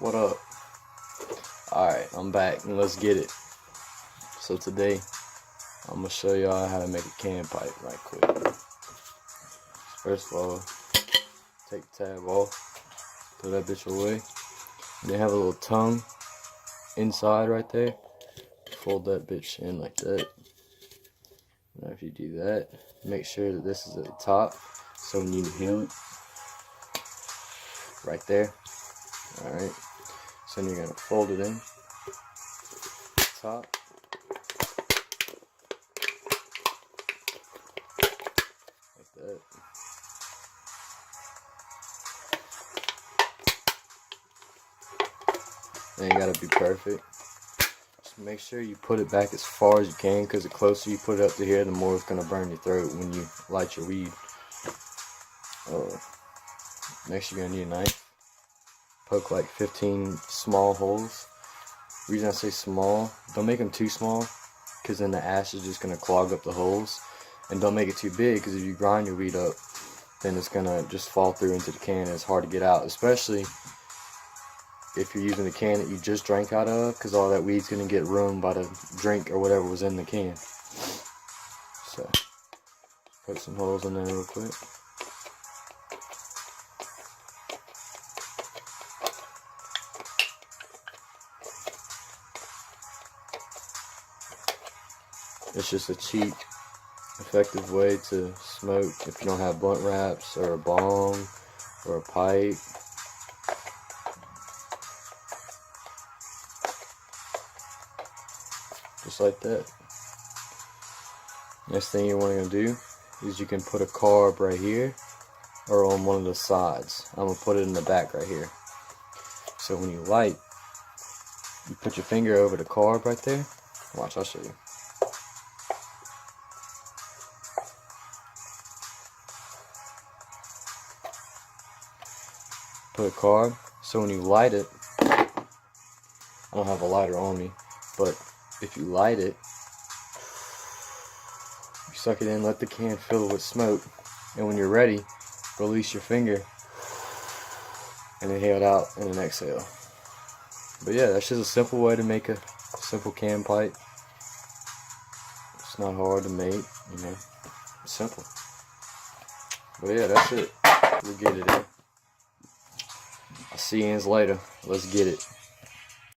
What up? Alright, I'm back and let's get it. So today, I'm going to show y'all how to make a can pipe right quick. First of all, take the tab off, throw that bitch away. They have a little tongue inside right there. Fold that bitch in like that. Now if you do that, make sure that this is at the top so when you inhale it, right there. Alright, so then you're going to fold it in, top. Like that. And you gotta be perfect. Just make sure you put it back as far as you can, because the closer you put it up to here, the more it's gonna burn your throat when you light your weed. Next you're gonna need a knife. Poke like 15 small holes. The reason I say small, don't make them too small, because then the ash is just gonna clog up the holes. And don't make it too big, because if you grind your weed up, then it's gonna just fall through into the can and it's hard to get out, especially if you're using the can that you just drank out of, because all that weed's gonna get ruined by the drink or whatever was in the can. So put some holes in there real quick. It's just a cheap, effective way to smoke if you don't have blunt wraps or a bong or a pipe. Just like that. Next thing you want to do is you can put a carb right here or on one of the sides. I'm going to put it in the back right here. So when you light, you put your finger over the carb right there. Watch, I'll show you. Put a carb, so when you light it, I don't have a lighter on me, but if you light it, you suck it in, let the can fill with smoke, and when you're ready, release your finger and inhale it out in an exhale. But yeah, that's just a simple way to make a simple can pipe. It's not hard to make, you know, it's simple. But yeah, that's it. We'll get it in. I'll see you later. Let's get it.